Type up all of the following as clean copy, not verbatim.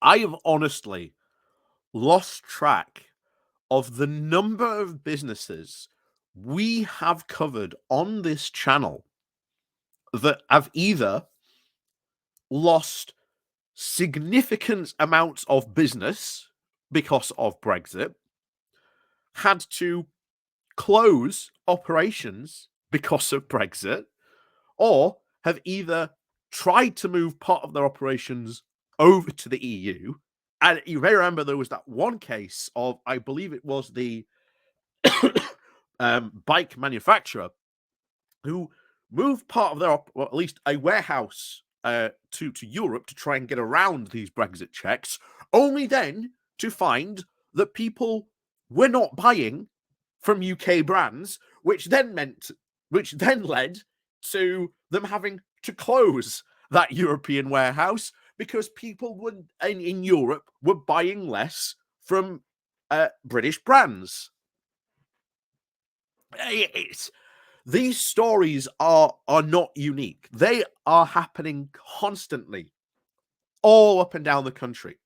I have honestly lost track of the number of businesses we have covered on this channel that have either lost significant amounts of business because of Brexit, had to close operations because of Brexit, or have either tried to move part of their operations over to the EU. And you may remember there was that one case of, I believe it was the bike manufacturer who moved part of their, or at least a warehouse, to Europe to try and get around these Brexit checks, only then to find that people were not buying from UK brands, which then led to them having to close that European warehouse because people in Europe were buying less from British brands. These stories are not unique. They are happening constantly all up and down the country.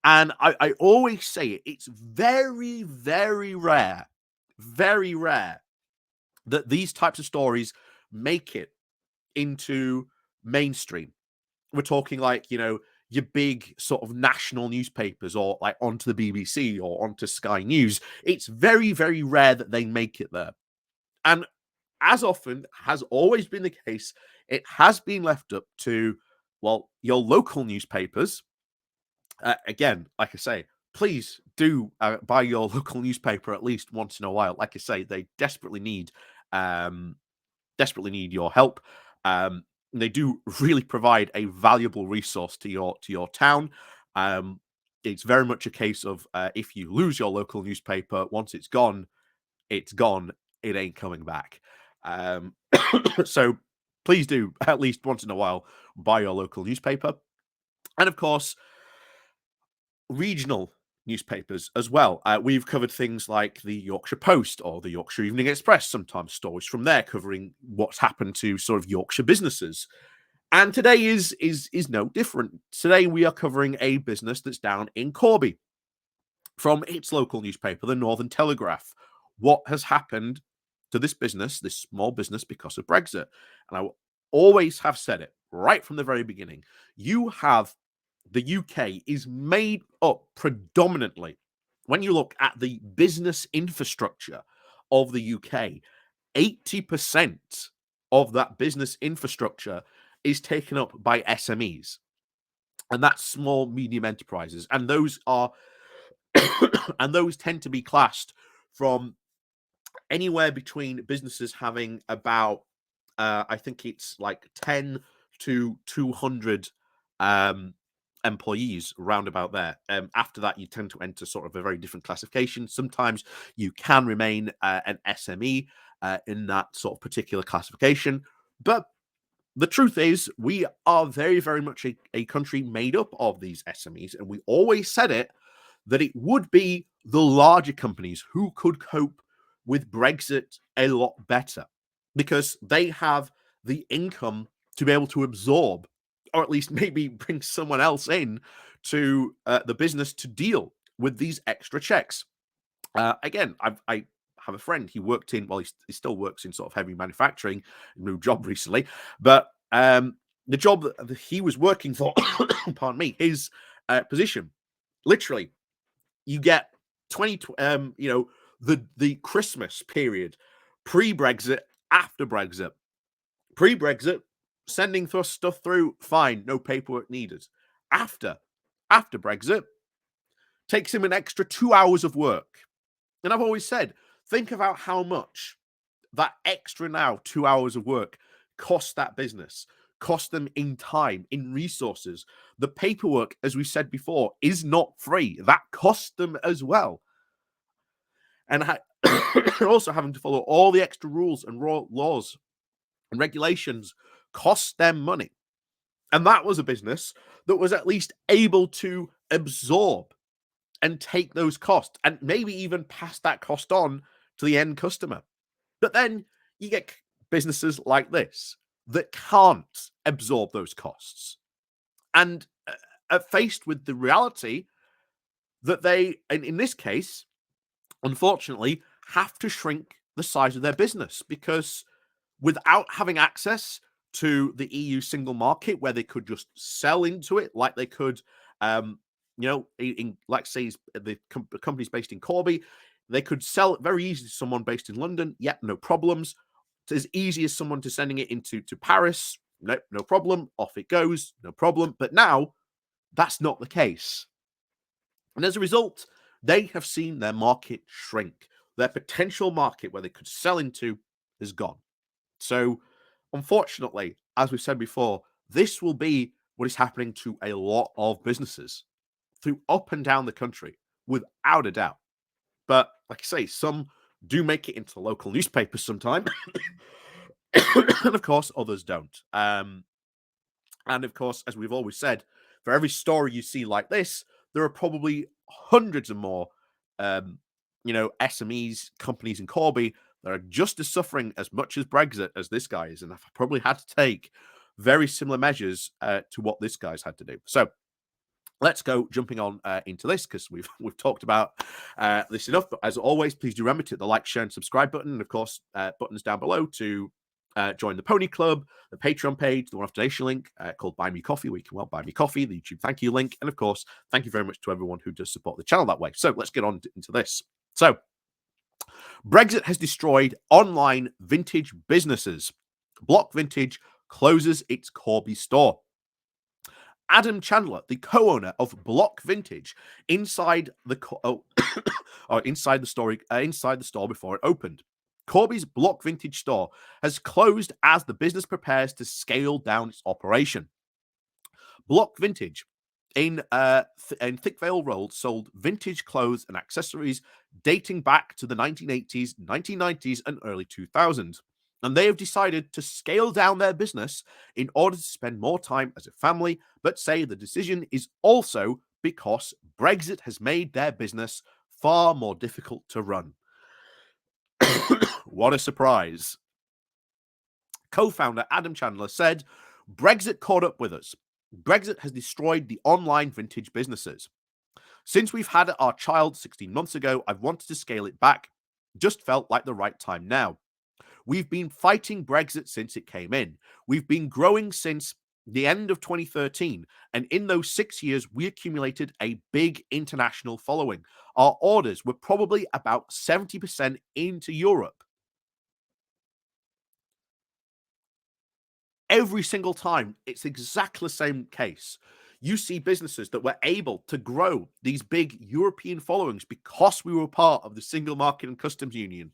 And I always say it, it's very, very rare that these types of stories make it into mainstream. We're talking like, your big sort of national newspapers or like onto the BBC or onto Sky News. It's very, very rare that they make it there. And as often has always been the case, it has been left up to, well, your local newspapers. Again, like I say, please do buy your local newspaper at least once in a while. Like I say, they desperately need your help. They do really provide a valuable resource to your town. It's very much a case of if you lose your local newspaper, once it's gone, it's gone. It ain't coming back. So please do, at least once in a while, buy your local newspaper. And of course, regional newspapers as well. We've covered things like the Yorkshire Post or the Yorkshire Evening Express, sometimes stories from there covering what's happened to sort of Yorkshire businesses. And today is no different. Today we are covering a business that's down in Corby from its local newspaper, the Northern Telegraph. What has happened to this business, this small business, because of Brexit? And I always have said it right from the very beginning. The UK is made up predominantly, when you look at the business infrastructure of the UK, 80% of that business infrastructure is taken up by SMEs. And that's small, medium enterprises. And those are and those tend to be classed from anywhere between businesses having about I think it's like 10 to 200 employees round about there. After that, you tend to enter sort of a very different classification. Sometimes you can remain an SME in that sort of particular classification. But the truth is, we are very, very much a country made up of these SMEs. And we always said it, that it would be the larger companies who could cope with Brexit a lot better because they have the income to be able to absorb, or at least maybe bring someone else in to the business to deal with these extra checks. Again, I have a friend. He worked in, well, he still works in sort of heavy manufacturing, new job recently, but the job that he was working for, pardon me, his position, literally, you get 20, the Christmas period, pre-Brexit, after Brexit. Pre-Brexit, sending stuff through, fine, no paperwork needed. After Brexit, takes him an extra 2 hours of work. And I've always said, think about how much that extra now 2 hours of work cost that business, cost them in time, in resources. The paperwork, as we said before, is not free. That cost them as well. And also having to follow all the extra rules and laws and regulations cost them money. And that was a business that was at least able to absorb and take those costs and maybe even pass that cost on to the end customer. But then you get businesses like this that can't absorb those costs. And faced with the reality that they, in this case, unfortunately, have to shrink the size of their business because without having access to the EU single market where they could just sell into it like they could, like say the company's based in Corby, they could sell it very easily to someone based in London. Yep, no problems. It's as easy as someone to sending it to Paris. No problem. Off it goes. No problem. But now that's not the case. And as a result, they have seen their market shrink. Their potential market where they could sell into is gone. So, unfortunately, as we've said before, this will be what is happening to a lot of businesses through up and down the country, without a doubt. But like I say, some do make it into local newspapers sometime, and of course, others don't. And of course, as we've always said, for every story you see like this, there are probably hundreds of more, SMEs, companies in Corby that are just as suffering as much as Brexit as this guy is, and have probably had to take very similar measures to what this guy's had to do. So let's go jumping on into this because we've talked about this enough. But as always, please do remember to hit the like, share, and subscribe button, and of course, buttons down below to join the Pony Club, the Patreon page, the one-off donation link called Buy Me Coffee, where you can buy me coffee, the YouTube thank you link, and of course, thank you very much to everyone who does support the channel that way. So let's get on into this. So, Brexit has destroyed online vintage businesses. BLOC Vintage closes its Corby store. Adam Chandler, the co-owner of BLOC Vintage, inside the store before it opened. Corby's BLOC Vintage store has closed as the business prepares to scale down its operation. BLOC Vintage in Thickvale Road sold vintage clothes and accessories dating back to the 1980s, 1990s, and early 2000s. And they have decided to scale down their business in order to spend more time as a family, but say the decision is also because Brexit has made their business far more difficult to run. What a surprise. Co-founder Adam Chandler said, Brexit caught up with us. Brexit has destroyed the online vintage businesses. Since we've had our child 16 months ago, I've wanted to scale it back. Just felt like the right time now. We've been fighting Brexit since it came in. We've been growing since the end of 2013, and in those 6 years, we accumulated a big international following. Our orders were probably about 70% into Europe. Every single time, it's exactly the same case. You see businesses that were able to grow these big European followings because we were part of the single market and customs union.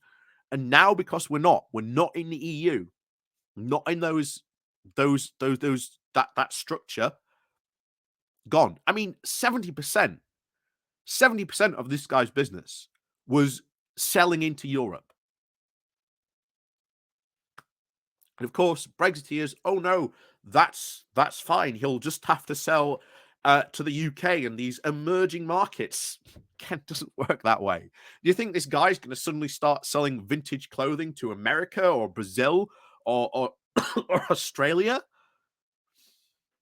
And now, because we're not in the EU, not in that structure, gone. I mean, 70% of this guy's business was selling into Europe. And of course, Brexiteers, oh no, that's fine. He'll just have to sell to the UK and these emerging markets. It doesn't work that way. Do you think this guy's going to suddenly start selling vintage clothing to America or Brazil or or Australia?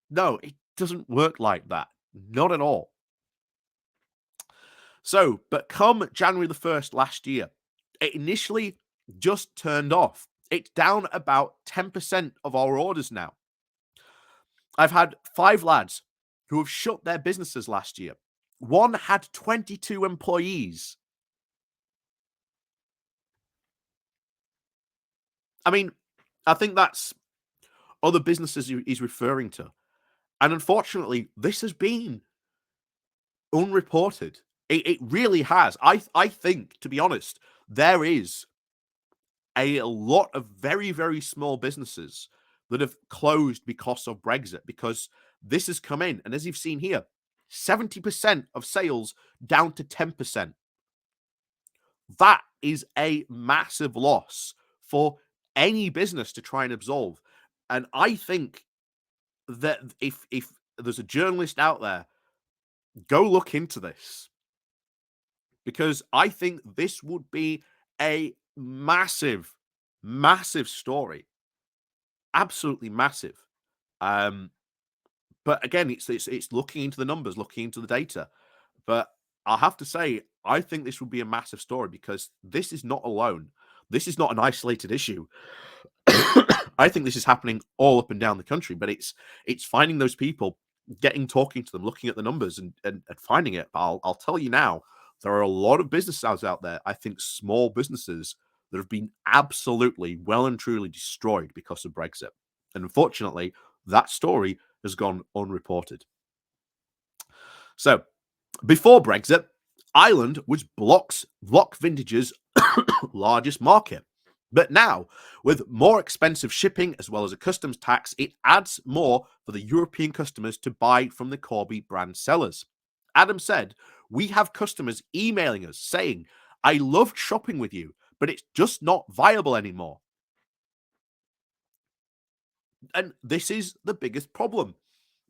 No, it doesn't work like that. Not at all. So, but come January the 1st last year, it initially just turned off. It's down about 10% of our orders now. I've had 5 lads who have shut their businesses last year. One had 22 employees. I mean, I think that's other businesses he's referring to. And unfortunately, this has been unreported. It really has. I think, to be honest, there is a lot of very, very small businesses that have closed because of Brexit, because this has come in. And as you've seen here, 70% of sales down to 10%. That is a massive loss for any business to try and absorb. And I think that if there's a journalist out there, go look into this, because I think this would be a massive, massive story. Absolutely massive. But again, it's looking into the numbers, looking into the data. But I have to say, I think this would be a massive story because this is not alone. This is not an isolated issue. I think this is happening all up and down the country, but it's finding those people, talking to them, looking at the numbers and finding it. But I'll tell you now, there are a lot of businesses out there, I think small businesses, that have been absolutely well and truly destroyed because of Brexit. And unfortunately, that story has gone unreported. So before Brexit, Ireland was BLOC Vintage's largest market. But now, with more expensive shipping as well as a customs tax, it adds more for the European customers to buy from the Corby brand sellers. Adam said, "We have customers emailing us saying, 'I loved shopping with you, but it's just not viable anymore.'" And this is the biggest problem.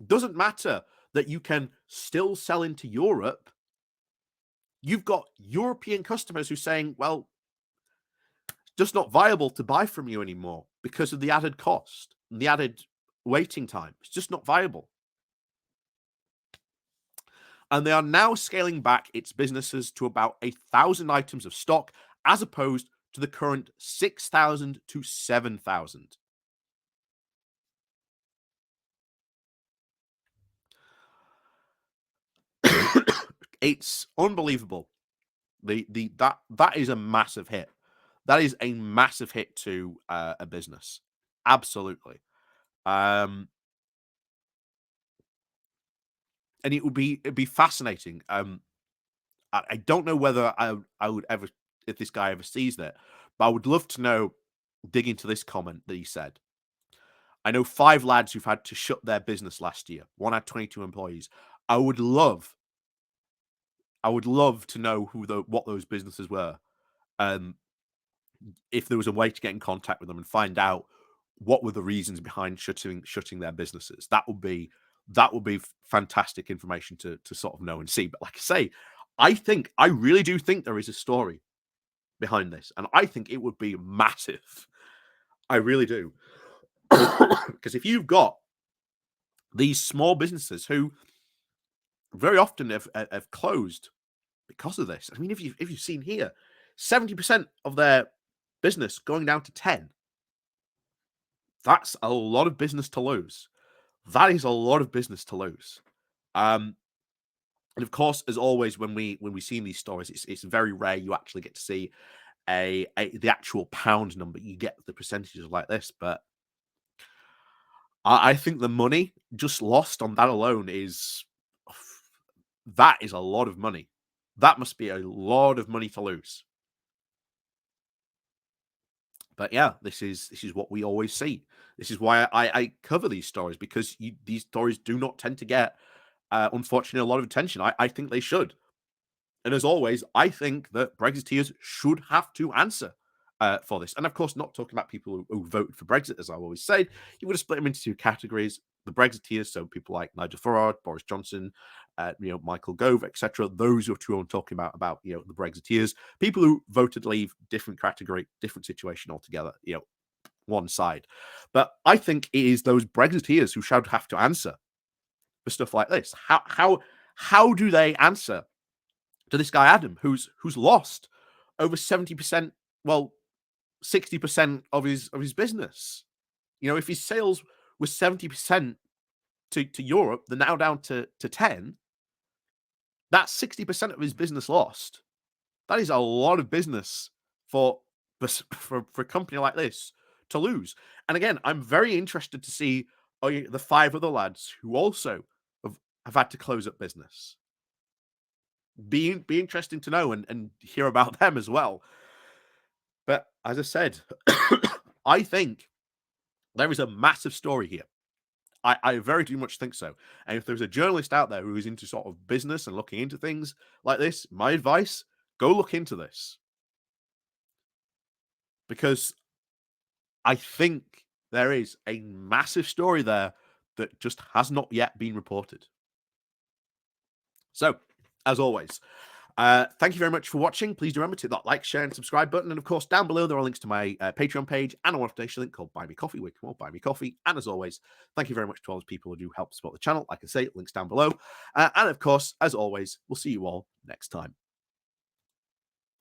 Doesn't matter that you can still sell into Europe. You've got European customers who are saying, well, it's just not viable to buy from you anymore because of the added cost and the added waiting time. It's just not viable. And they are now scaling back its businesses to about 1,000 items of stock as opposed to the current 6,000 to 7,000. It's unbelievable. That is a massive hit. That is a massive hit to a business. Absolutely. And it'd be fascinating. I don't know whether I would ever, if this guy ever sees that, but I would love to know, dig into this comment that he said. I know 5 lads who've had to shut their business last year. One had 22 employees. I would love to know what those businesses were. If there was a way to get in contact with them and find out what were the reasons behind shutting their businesses. That would be fantastic information to sort of know and see. But like I say, I really do think there is a story behind this, and I think it would be massive. I really do. Because if you've got these small businesses who very often have closed because of this. I mean, if you've seen here, 70% of their business going down to 10. That's a lot of business to lose. That is a lot of business to lose. And of course, as always, when we see these stories, it's very rare you actually get to see the actual pound number. You get the percentages like this, but I think the money just lost on that alone is a lot of money. That must be a lot of money to lose. But yeah, this is what we always see. This is why I cover these stories, because these stories do not tend to get, unfortunately, a lot of attention. I think they should. And as always, I think that Brexiteers should have to answer for this. And of course, not talking about people who voted for Brexit, as I always say. You would have split them into 2 categories: the Brexiteers, so people like Nigel Farage, Boris Johnson, Michael Gove, etc. Those are 2 I'm talking about, the Brexiteers. People who voted leave, different category, different situation altogether, one side. But I think it is those Brexiteers who should have to answer for stuff like this. How do they answer to this guy Adam, who's lost over 70%, well, 60% of his business? If his sales was 70% to Europe, they're now down to 10. That's 60% of his business lost. That is a lot of business for a company like this to lose. And again, I'm very interested to see the 5 other lads who also have had to close up business. Be interesting to know and hear about them as well. But as I said, I think there is a massive story here. I very do much think so. And if there's a journalist out there who is into sort of business and looking into things like this, my advice, go look into this. Because I think there is a massive story there that just has not yet been reported. So, as always, Thank you very much for watching. Please do remember to hit that like, share, and subscribe button. And of course, down below, there are links to my Patreon page and a one-off link called Buy Me Coffee, where you can all buy me coffee. And as always, thank you very much to all those people who do help support the channel. Like I say, links down below. And of course, as always, we'll see you all next time.